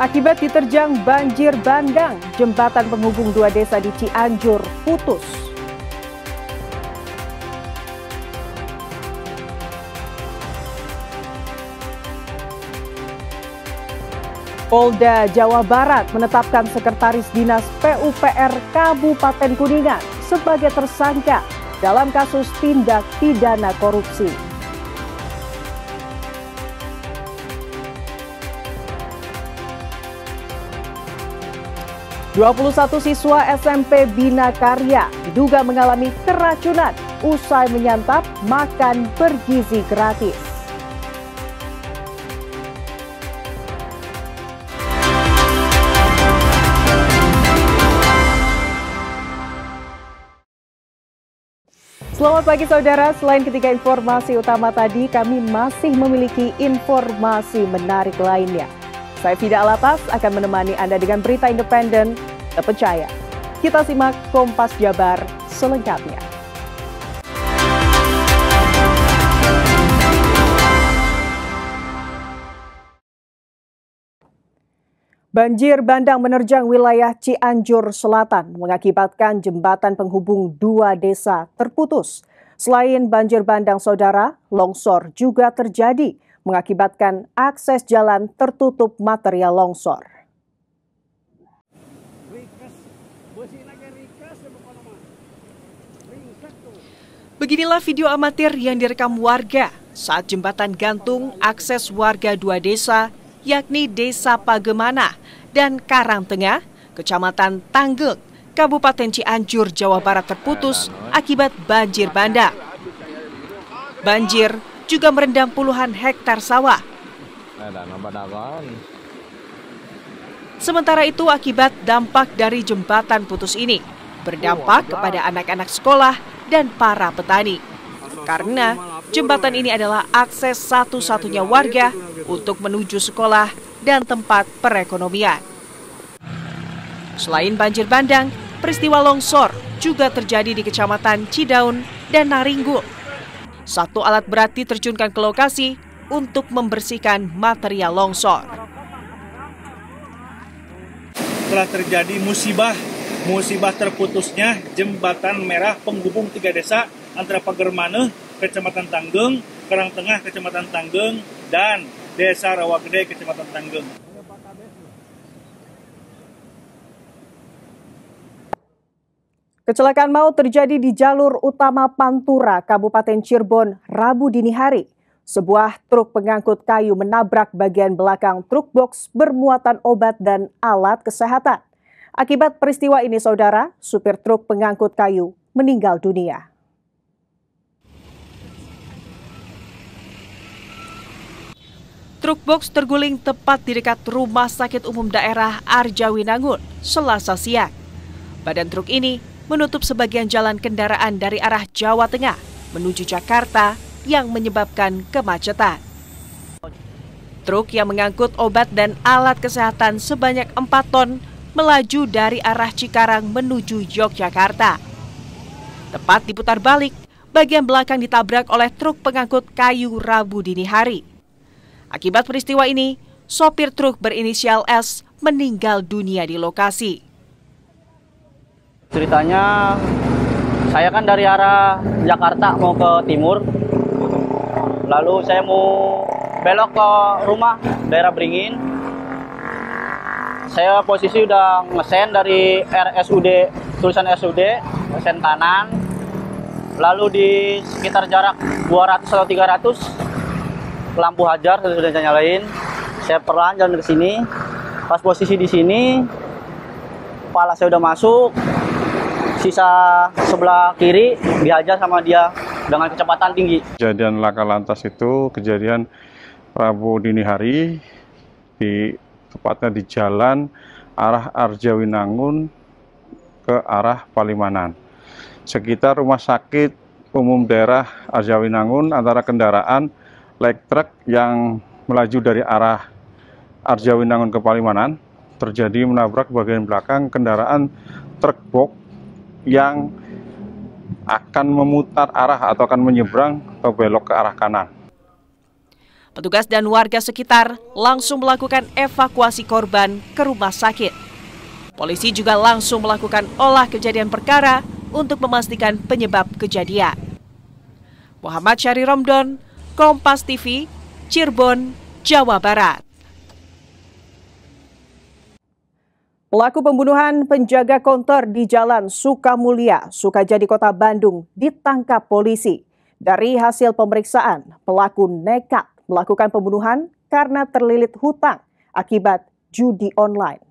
Akibat diterjang banjir bandang, jembatan penghubung dua desa di Cianjur putus. Polda Jawa Barat menetapkan Sekretaris Dinas PUPR Kabupaten Kuningan sebagai tersangka dalam kasus tindak pidana korupsi. (21) siswa SMP Bina Karya diduga mengalami keracunan usai menyantap makan bergizi gratis. Selamat pagi saudara, selain ketiga informasi utama tadi, kami masih memiliki informasi menarik lainnya. Saya Fida Alatas akan menemani Anda dengan berita independen terpercaya. Kita simak Kompas Jabar selengkapnya. Banjir bandang menerjang wilayah Cianjur Selatan mengakibatkan jembatan penghubung dua desa terputus. Selain banjir bandang saudara, longsor juga terjadi mengakibatkan akses jalan tertutup material longsor. Beginilah video amatir yang direkam warga saat jembatan gantung akses warga dua desa, yakni Desa Pagemana dan Karangtengah, Kecamatan Tanggeng, Kabupaten Cianjur, Jawa Barat terputus akibat banjir bandang. Banjir juga merendam puluhan hektar sawah. Sementara itu, akibat dampak dari jembatan putus ini, berdampak kepada anak-anak sekolah dan para petani. Karena jembatan ini adalah akses satu-satunya warga untuk menuju sekolah dan tempat perekonomian. Selain banjir bandang, peristiwa longsor juga terjadi di Kecamatan Cidaun dan Naringgul. Satu alat berat diterjunkan ke lokasi untuk membersihkan material longsor. Telah terjadi musibah terputusnya jembatan merah penghubung tiga desa antara Pagermana, Kecamatan Tanggeng, Karangtengah, Kecamatan Tanggeng, dan Desa Rawagede, Kecamatan Tanggeng. Kecelakaan maut terjadi di jalur utama Pantura, Kabupaten Cirebon, Rabu dini hari. Sebuah truk pengangkut kayu menabrak bagian belakang truk box bermuatan obat dan alat kesehatan. Akibat peristiwa ini, saudara, supir truk pengangkut kayu meninggal dunia. Truk box terguling tepat di dekat Rumah Sakit Umum Daerah Arjawinangun, Selasa siang. Badan truk ini menutup sebagian jalan kendaraan dari arah Jawa Tengah menuju Jakarta yang menyebabkan kemacetan. Truk yang mengangkut obat dan alat kesehatan sebanyak 4 ton melaju dari arah Cikarang menuju Yogyakarta. Tepat diputar balik, bagian belakang ditabrak oleh truk pengangkut kayu Rabu dini hari. Akibat peristiwa ini, sopir truk berinisial S meninggal dunia di lokasi. Ceritanya, saya kan dari arah Jakarta mau ke timur, lalu saya mau belok ke rumah daerah Beringin. Saya posisi udah ngesen dari RSUD, tulisan RSUD, ngesen kanan. Lalu di sekitar jarak 200 atau 300, lampu hajar sudah saya nyalain. Saya perlahan jalan ke sini. Pas posisi di sini, kepala saya udah masuk. Sisa sebelah kiri dihajar sama dia dengan kecepatan tinggi. Kejadian laka lantas itu kejadian Rabu dini hari, tepatnya di jalan arah Arjawinangun ke arah Palimanan. Sekitar Rumah Sakit Umum Daerah Arjawinangun, antara kendaraan light truck yang melaju dari arah Arjawinangun ke Palimanan terjadi menabrak bagian belakang kendaraan truk box yang akan memutar arah atau akan menyeberang atau belok ke arah kanan. Petugas dan warga sekitar langsung melakukan evakuasi korban ke rumah sakit. Polisi juga langsung melakukan olah kejadian perkara untuk memastikan penyebab kejadian. Muhammad Syahri Romdon, Kompas TV, Cirebon, Jawa Barat. Pelaku pembunuhan penjaga konter di Jalan Sukamulya, Sukajadi, Kota Bandung ditangkap polisi. Dari hasil pemeriksaan, pelaku nekat melakukan pembunuhan karena terlilit hutang akibat judi online.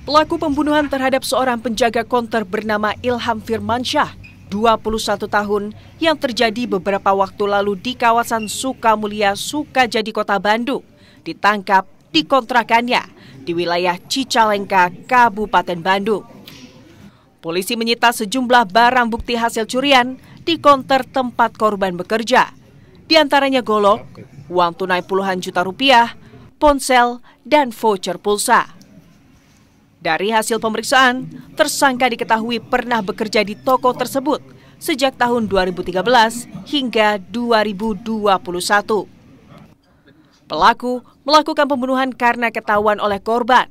Pelaku pembunuhan terhadap seorang penjaga konter bernama Ilham Firmansyah, 21 tahun, yang terjadi beberapa waktu lalu di kawasan Sukamulya, Sukajadi, Kota Bandung, ditangkap di kontrakannya di wilayah Cicalengka, Kabupaten Bandung. Polisi menyita sejumlah barang bukti hasil curian di konter tempat korban bekerja. Di antaranya golok, uang tunai puluhan juta rupiah, ponsel, dan voucher pulsa. Dari hasil pemeriksaan, tersangka diketahui pernah bekerja di toko tersebut sejak tahun 2013 hingga 2021. Pelaku melakukan pembunuhan karena ketahuan oleh korban.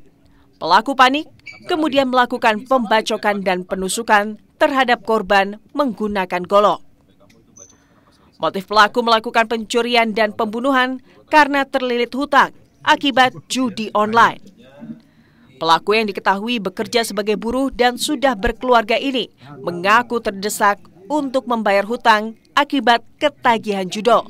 Pelaku panik, kemudian melakukan pembacokan dan penusukan terhadap korban menggunakan golok. Motif pelaku melakukan pencurian dan pembunuhan karena terlilit hutang akibat judi online. Pelaku yang diketahui bekerja sebagai buruh dan sudah berkeluarga ini mengaku terdesak untuk membayar hutang akibat ketagihan judol.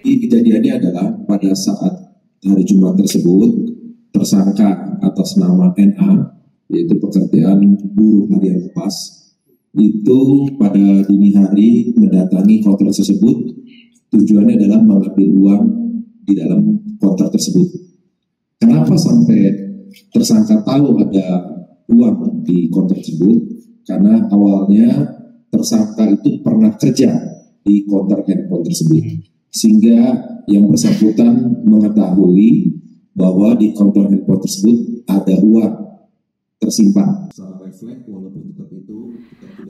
Kejadiannya adalah pada saat hari Jumat tersebut, tersangka atas nama NA, yaitu pekerjaan buruh harian lepas, itu pada dini hari mendatangi konter tersebut. Tujuannya adalah mengambil uang di dalam konter tersebut. Kenapa sampai tersangka tahu ada uang di konter tersebut? Karena awalnya tersangka itu pernah kerja di konter handphone tersebut, sehingga yang bersangkutan mengetahui bahwa di konter handphone tersebut ada uang tersimpan.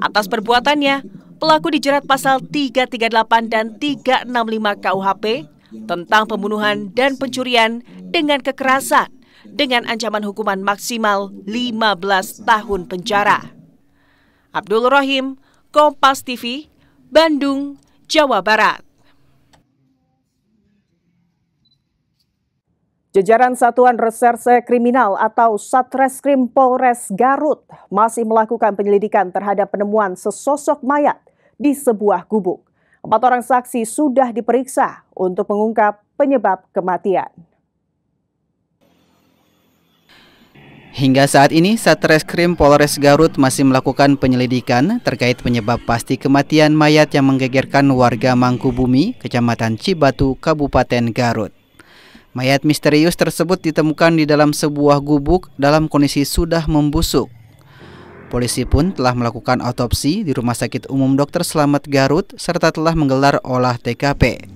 Atas perbuatannya, pelaku dijerat pasal 338 dan 365 KUHP tentang pembunuhan dan pencurian dengan kekerasan dengan ancaman hukuman maksimal 15 tahun penjara. Abdul Rahim, Kompas TV, Bandung, Jawa Barat. Jajaran Satuan Reserse Kriminal atau Satreskrim Polres Garut masih melakukan penyelidikan terhadap penemuan sesosok mayat di sebuah gubuk. 4 orang saksi sudah diperiksa untuk mengungkap penyebab kematian. Hingga saat ini, Satreskrim Polres Garut masih melakukan penyelidikan terkait penyebab pasti kematian mayat yang menggegerkan warga Mangkubumi, Kecamatan Cibatu, Kabupaten Garut. Mayat misterius tersebut ditemukan di dalam sebuah gubuk dalam kondisi sudah membusuk. Polisi pun telah melakukan autopsi di Rumah Sakit Umum Dr. Slamet Garut serta telah menggelar olah TKP.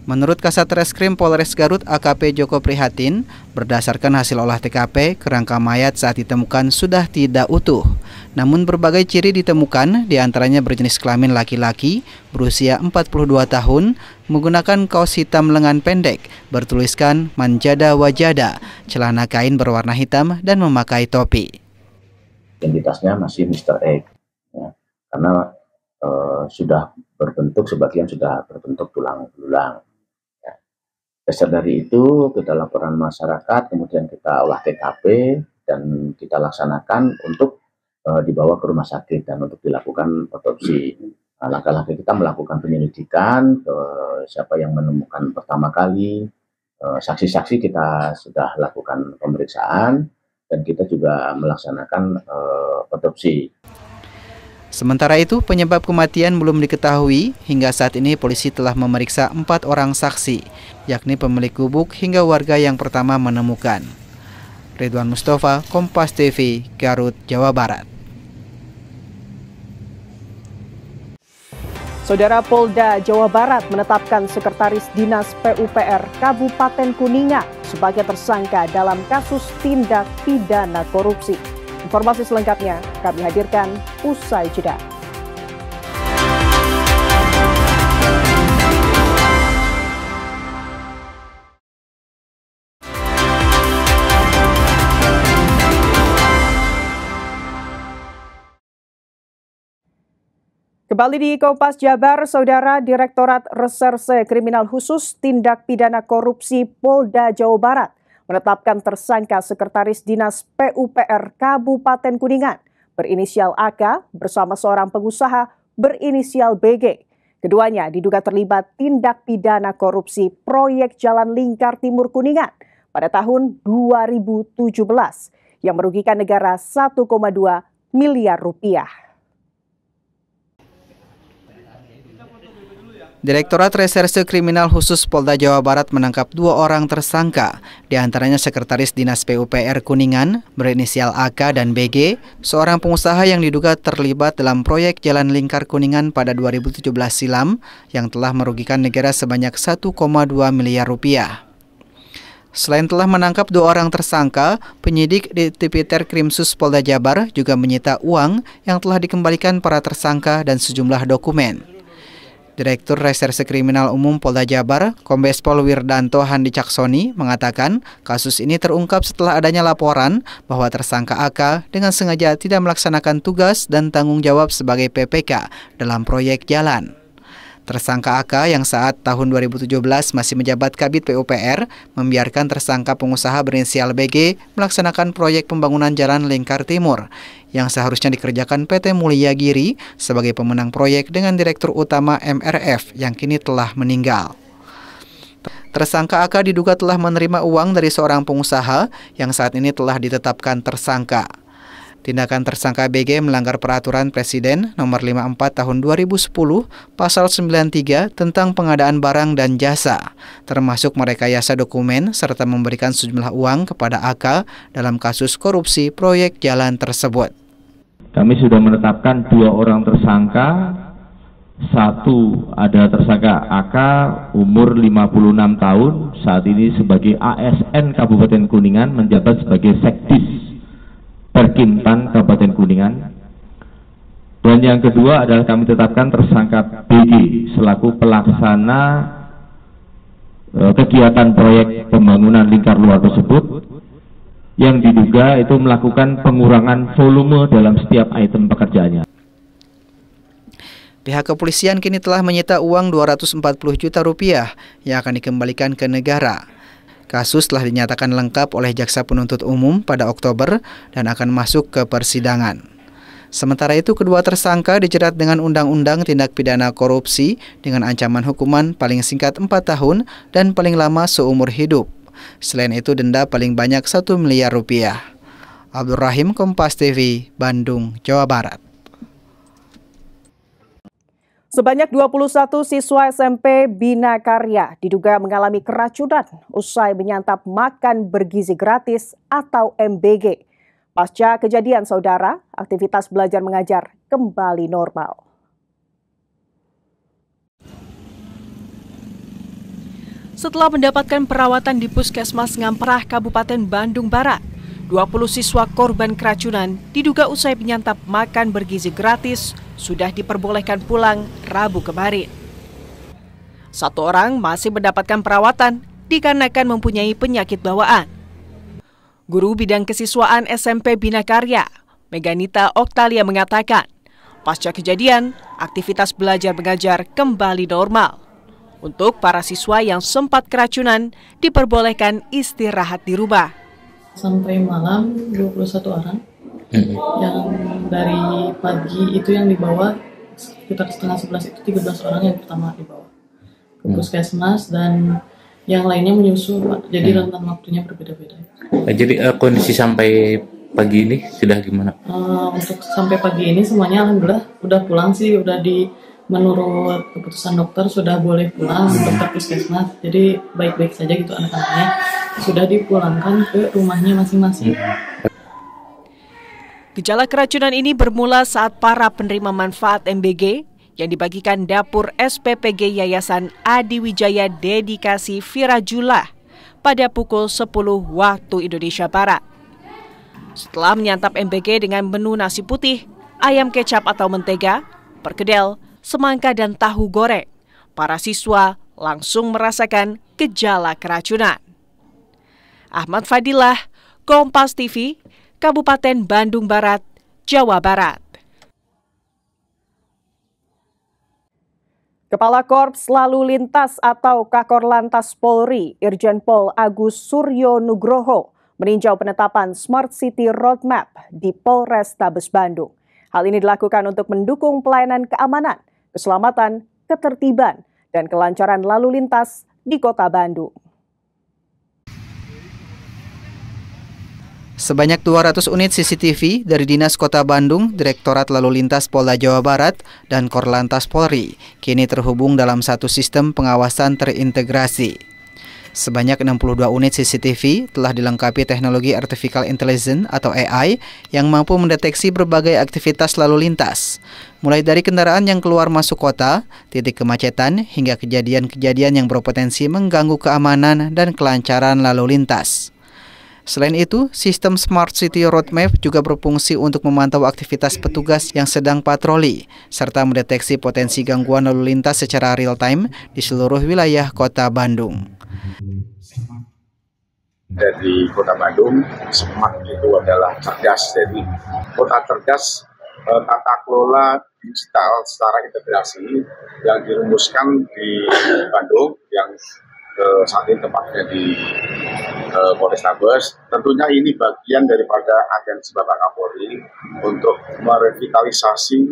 Menurut Kasat Reskrim Polres Garut AKP Joko Prihatin, berdasarkan hasil olah TKP, kerangka mayat saat ditemukan sudah tidak utuh. Namun berbagai ciri ditemukan, diantaranya berjenis kelamin laki-laki, berusia 42 tahun, menggunakan kaos hitam lengan pendek, bertuliskan Manjada Wajada, celana kain berwarna hitam, dan memakai topi. Identitasnya masih Mr. X, ya, karena sudah berbentuk, sebagian sudah berbentuk tulang belulang. Dasar dari itu, kita laporan masyarakat, kemudian kita olah TKP, dan kita laksanakan untuk dibawa ke rumah sakit dan untuk dilakukan otopsi. Nah, langkah-langkah kita melakukan penyelidikan ke siapa yang menemukan pertama kali, saksi-saksi kita sudah lakukan pemeriksaan, dan kita juga melaksanakan otopsi. Sementara itu, penyebab kematian belum diketahui. Hingga saat ini polisi telah memeriksa 4 orang saksi, yakni pemilik gubuk hingga warga yang pertama menemukan. Ridwan Mustafa, Kompas TV, Garut, Jawa Barat. Saudara Polda Jawa Barat menetapkan Sekretaris Dinas PUPR Kabupaten Kuningan sebagai tersangka dalam kasus tindak pidana korupsi. Informasi selengkapnya kami hadirkan usai jeda. Kembali di Kompas Jabar, Saudara, Direktorat Reserse Kriminal Khusus Tindak Pidana Korupsi Polda Jawa Barat menetapkan tersangka Sekretaris Dinas PUPR Kabupaten Kuningan berinisial AK bersama seorang pengusaha berinisial BG. Keduanya diduga terlibat tindak pidana korupsi proyek Jalan Lingkar Timur Kuningan pada tahun 2017 yang merugikan negara 1,2 miliar rupiah. Direktorat Reserse Kriminal Khusus Polda Jawa Barat menangkap 2 orang tersangka, diantaranya Sekretaris Dinas PUPR Kuningan berinisial AK dan BG, seorang pengusaha yang diduga terlibat dalam proyek Jalan Lingkar Kuningan pada 2017 silam yang telah merugikan negara sebanyak 1,2 miliar rupiah. Selain telah menangkap 2 orang tersangka, penyidik di Tipiter Krimsus Polda Jabar juga menyita uang yang telah dikembalikan para tersangka dan sejumlah dokumen. Direktur Reserse Kriminal Umum Polda Jabar, Kombes Pol Wirdanto Handi Caksoni, mengatakan kasus ini terungkap setelah adanya laporan bahwa tersangka AK dengan sengaja tidak melaksanakan tugas dan tanggung jawab sebagai PPK dalam proyek jalan. Tersangka AK yang saat tahun 2017 masih menjabat Kabid PUPR membiarkan tersangka pengusaha berinisial BG melaksanakan proyek pembangunan Jalan Lingkar Timur yang seharusnya dikerjakan PT Mulia Giri sebagai pemenang proyek dengan Direktur Utama MRF yang kini telah meninggal. Tersangka AK diduga telah menerima uang dari seorang pengusaha yang saat ini telah ditetapkan tersangka. Tindakan tersangka BG melanggar Peraturan Presiden Nomor 54 Tahun 2010 Pasal 93 tentang pengadaan barang dan jasa, termasuk merekayasa dokumen serta memberikan sejumlah uang kepada AK dalam kasus korupsi proyek jalan tersebut. Kami sudah menetapkan 2 orang tersangka. Satu ada tersangka AK umur 56 tahun, saat ini sebagai ASN Kabupaten Kuningan menjabat sebagai Sekdis Perkintan Kabupaten Kuningan. Dan yang kedua adalah kami tetapkan tersangka BG selaku pelaksana kegiatan proyek pembangunan lingkar luar tersebut yang diduga itu melakukan pengurangan volume dalam setiap item pekerjaannya. Pihak kepolisian kini telah menyita uang 240 juta rupiah yang akan dikembalikan ke negara. Kasus telah dinyatakan lengkap oleh Jaksa Penuntut Umum pada Oktober dan akan masuk ke persidangan. Sementara itu, kedua tersangka dijerat dengan Undang-Undang Tindak Pidana Korupsi dengan ancaman hukuman paling singkat 4 tahun dan paling lama seumur hidup. Selain itu, denda paling banyak 1 miliar rupiah. Abdul Rahim, Kompas TV, Bandung, Jawa Barat. Sebanyak 21 siswa SMP Bina Karya diduga mengalami keracunan usai menyantap makan bergizi gratis atau MBG. Pasca kejadian, Saudara, aktivitas belajar mengajar kembali normal. Setelah mendapatkan perawatan di Puskesmas Ngamprah, Kabupaten Bandung Barat, 20 siswa korban keracunan diduga usai menyantap makan bergizi gratis sudah diperbolehkan pulang Rabu kemarin. 1 orang masih mendapatkan perawatan dikarenakan mempunyai penyakit bawaan. Guru bidang kesiswaan SMP Bina Karya, Meganita Oktalia mengatakan, pasca kejadian, aktivitas belajar mengajar kembali normal. Untuk para siswa yang sempat keracunan, diperbolehkan istirahat di rumah. Sampai malam 21 orang. Yang dari pagi itu yang dibawa sekitar setengah 11 itu 13 orang yang pertama dibawa ke puskesmas dan yang lainnya menyusul, Pak. Jadi rentan waktunya berbeda-beda. Jadi kondisi sampai pagi ini sudah gimana? Untuk sampai pagi ini semuanya alhamdulillah udah pulang sih, udah menurut keputusan dokter sudah boleh pulang dokter puskesmas. Jadi baik-baik saja gitu anak-anaknya sudah dipulangkan ke rumahnya masing-masing. Gejala keracunan ini bermula saat para penerima manfaat MBG yang dibagikan dapur SPPG Yayasan Adi Wijaya Dedikasi Firajulah pada pukul 10 waktu Indonesia Barat. Setelah menyantap MBG dengan menu nasi putih, ayam kecap atau mentega, perkedel, semangka dan tahu goreng, para siswa langsung merasakan gejala keracunan. Ahmad Fadilah, Kompas TV, Kabupaten Bandung Barat, Jawa Barat. Kepala Korps Lalu Lintas atau Kakor-Lantas Polri, Irjen Pol Agus Suryo Nugroho, meninjau penetapan Smart City Roadmap di Polrestabes Bandung. Hal ini dilakukan untuk mendukung pelayanan keamanan, keselamatan, ketertiban, dan kelancaran lalu lintas di Kota Bandung. Sebanyak 200 unit CCTV dari Dinas Kota Bandung, Direktorat Lalu Lintas Polda Jawa Barat, dan Korlantas Polri kini terhubung dalam satu sistem pengawasan terintegrasi. Sebanyak 62 unit CCTV telah dilengkapi teknologi Artificial Intelligence atau AI yang mampu mendeteksi berbagai aktivitas lalu lintas, mulai dari kendaraan yang keluar masuk kota, titik kemacetan, hingga kejadian-kejadian yang berpotensi mengganggu keamanan dan kelancaran lalu lintas. Selain itu, sistem Smart City Roadmap juga berfungsi untuk memantau aktivitas petugas yang sedang patroli, serta mendeteksi potensi gangguan lalu lintas secara real-time di seluruh wilayah Kota Bandung. Dari Kota Bandung, Smart itu adalah cerdas. Jadi, kota cerdas, tata kelola digital secara integrasi yang dirumuskan di Bandung, yang saat ini tempatnya di Polrestabes. Tentunya ini bagian daripada agensi Bapak Kapolri untuk merevitalisasi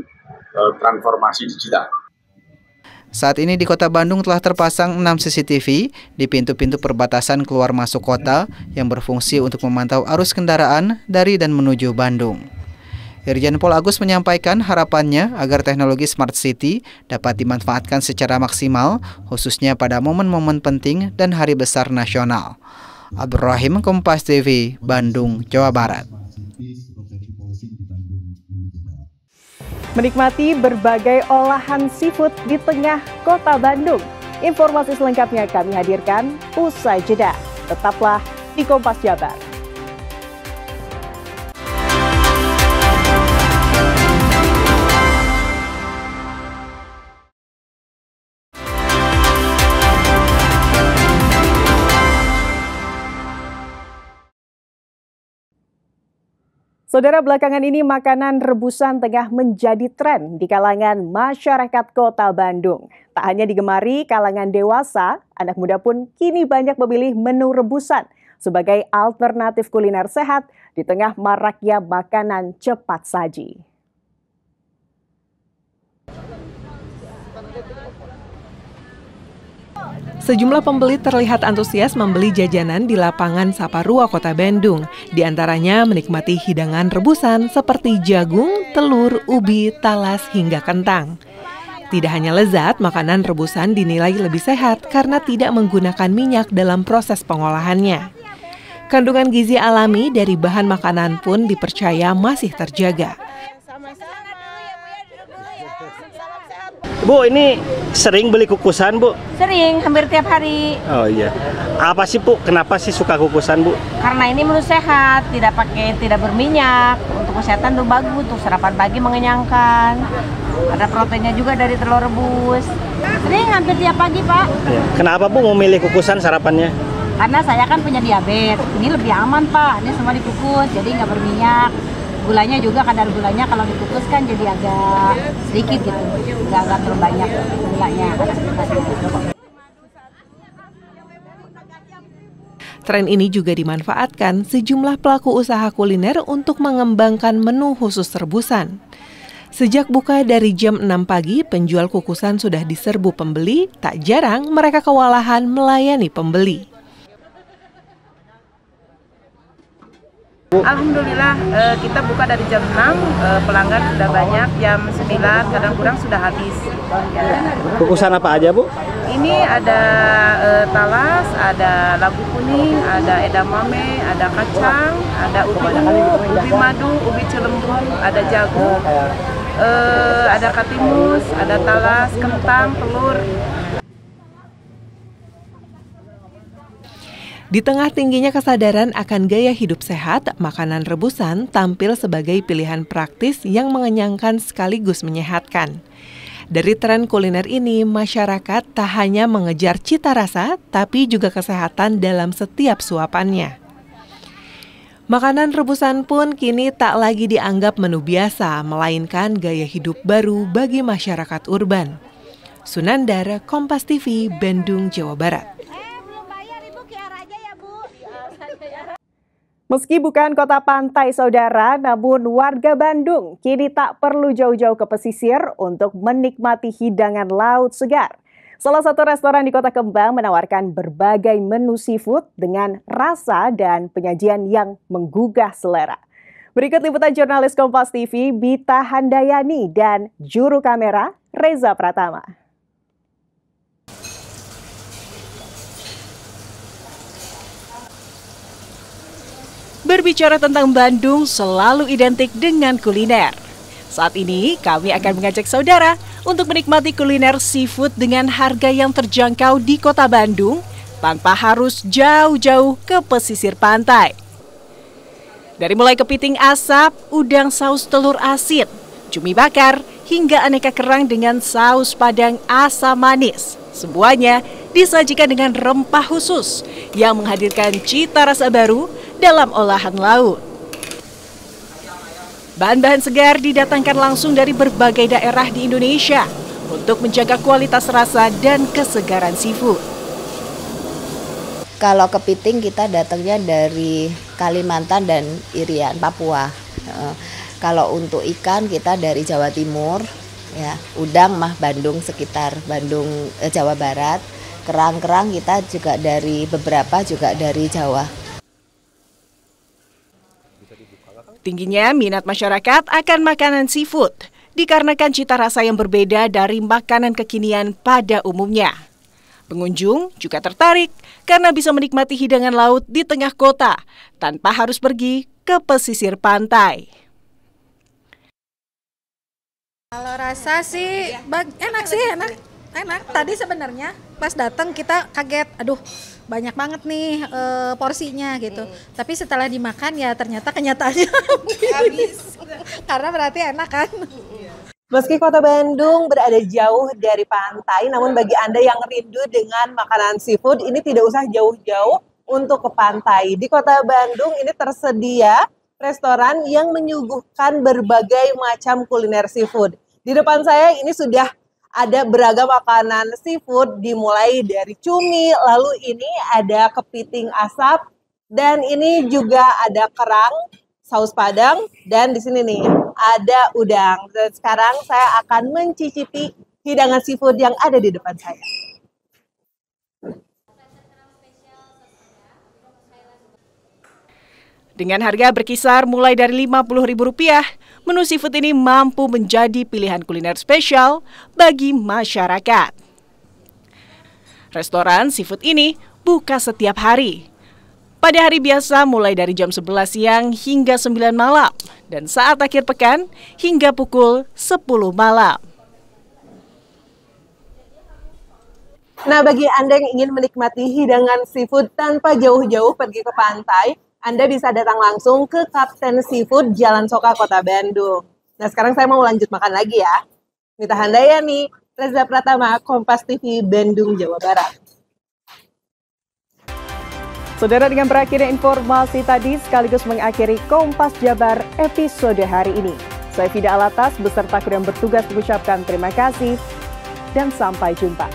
transformasi digital. Saat ini di Kota Bandung telah terpasang 6 CCTV di pintu-pintu perbatasan keluar masuk kota yang berfungsi untuk memantau arus kendaraan dari dan menuju Bandung. Irjen Pol Agus menyampaikan harapannya agar teknologi Smart City dapat dimanfaatkan secara maksimal, khususnya pada momen-momen penting dan hari besar nasional. Abdul Rahim, Kompas TV, Bandung, Jawa Barat. Menikmati berbagai olahan seafood di tengah Kota Bandung. Informasi selengkapnya kami hadirkan usai jeda. Tetaplah di Kompas Jabar. Saudara, belakangan ini makanan rebusan tengah menjadi tren di kalangan masyarakat Kota Bandung. Tak hanya digemari kalangan dewasa, anak muda pun kini banyak memilih menu rebusan sebagai alternatif kuliner sehat di tengah maraknya makanan cepat saji. Sejumlah pembeli terlihat antusias membeli jajanan di lapangan Saparua, Kota Bandung. Di antaranya menikmati hidangan rebusan seperti jagung, telur, ubi, talas, hingga kentang. Tidak hanya lezat, makanan rebusan dinilai lebih sehat karena tidak menggunakan minyak dalam proses pengolahannya. Kandungan gizi alami dari bahan makanan pun dipercaya masih terjaga. Bu, ini sering beli kukusan, Bu? Sering, hampir tiap hari. Oh iya. Apa sih, Bu? Kenapa sih suka kukusan, Bu? Karena ini menu sehat, tidak berminyak. Untuk kesehatan tuh bagus, untuk sarapan pagi mengenyangkan. Ada proteinnya juga dari telur rebus. Sering, hampir tiap pagi, Pak. Ya. Kenapa, Bu, memilih kukusan sarapannya? Karena saya kan punya diabetes. Ini lebih aman, Pak. Ini semua dikukus, jadi nggak berminyak. Gulanya juga, kadar gulanya kalau dikukus kan jadi agak sedikit gitu, nggak terlalu banyak gulanya. Tren ini juga dimanfaatkan sejumlah pelaku usaha kuliner untuk mengembangkan menu khusus rebusan. Sejak buka dari jam 6 pagi, penjual kukusan sudah diserbu pembeli, tak jarang mereka kewalahan melayani pembeli. Alhamdulillah kita buka dari jam 6, pelanggan sudah banyak, jam 9 kadang kurang sudah habis. Ya. Kukusan apa aja, Bu? Ini ada talas, ada labu kuning, ada edamame, ada kacang, ada ubi ungu, ubi madu, ubi celembung, ada jagung, ada katimus, ada talas, kentang, telur. Di tengah tingginya kesadaran akan gaya hidup sehat, makanan rebusan tampil sebagai pilihan praktis yang mengenyangkan sekaligus menyehatkan. Dari tren kuliner ini, masyarakat tak hanya mengejar cita rasa, tapi juga kesehatan dalam setiap suapannya. Makanan rebusan pun kini tak lagi dianggap menu biasa, melainkan gaya hidup baru bagi masyarakat urban. Sunandar, Kompas TV, Bandung, Jawa Barat. Meski bukan kota pantai, saudara, namun warga Bandung kini tak perlu jauh-jauh ke pesisir untuk menikmati hidangan laut segar. Salah satu restoran di Kota Kembang menawarkan berbagai menu seafood dengan rasa dan penyajian yang menggugah selera. Berikut liputan jurnalis Kompas TV, Bita Handayani, dan juru kamera, Reza Pratama. Berbicara tentang Bandung selalu identik dengan kuliner. Saat ini kami akan mengajak saudara untuk menikmati kuliner seafood dengan harga yang terjangkau di Kota Bandung tanpa harus jauh-jauh ke pesisir pantai. Dari mulai kepiting asap, udang saus telur asin, cumi bakar, hingga aneka kerang dengan saus padang asam manis. Semuanya disajikan dengan rempah khusus yang menghadirkan cita rasa baru dalam olahan laut. Bahan-bahan segar didatangkan langsung dari berbagai daerah di Indonesia untuk menjaga kualitas rasa dan kesegaran seafood. Kalau kepiting kita datangnya dari Kalimantan dan Irian, Papua. Kalau untuk ikan kita dari Jawa Timur, ya. Udang mah Bandung, sekitar Bandung, Jawa Barat. Kerang-kerang kita juga dari beberapa juga dari Jawa. Tingginya minat masyarakat akan makanan seafood dikarenakan cita rasa yang berbeda dari makanan kekinian pada umumnya. Pengunjung juga tertarik karena bisa menikmati hidangan laut di tengah kota tanpa harus pergi ke pesisir pantai. Kalau rasa sih enak sih, enak. Tadi sebenarnya pas datang kita kaget, aduh banyak banget nih porsinya gitu. Tapi setelah dimakan ya ternyata kenyataannya habis. Karena berarti enak kan. Meski Kota Bandung berada jauh dari pantai, namun bagi Anda yang rindu dengan makanan seafood, ini tidak usah jauh-jauh untuk ke pantai. Di Kota Bandung ini tersedia restoran yang menyuguhkan berbagai macam kuliner seafood. Di depan saya ini sudah ada beragam makanan seafood, dimulai dari cumi, lalu ini ada kepiting asap, dan ini juga ada kerang, saus padang, dan di sini nih ada udang. Dan sekarang saya akan mencicipi hidangan seafood yang ada di depan saya. Dengan harga berkisar mulai dari Rp50.000, menu seafood ini mampu menjadi pilihan kuliner spesial bagi masyarakat. Restoran seafood ini buka setiap hari. Pada hari biasa mulai dari jam 11 siang hingga 9 malam dan saat akhir pekan hingga pukul 10 malam. Nah, bagi Anda yang ingin menikmati hidangan seafood tanpa jauh-jauh pergi ke pantai, Anda bisa datang langsung ke Kapten Seafood Jalan Soka, Kota Bandung. Nah, sekarang saya mau lanjut makan lagi ya. Bita Handayani, Reza Pratama, Kompas TV, Bandung, Jawa Barat. Saudara, dengan berakhirnya informasi tadi sekaligus mengakhiri Kompas Jabar episode hari ini. Saya Fida Alatas beserta kru yang bertugas mengucapkan terima kasih dan sampai jumpa.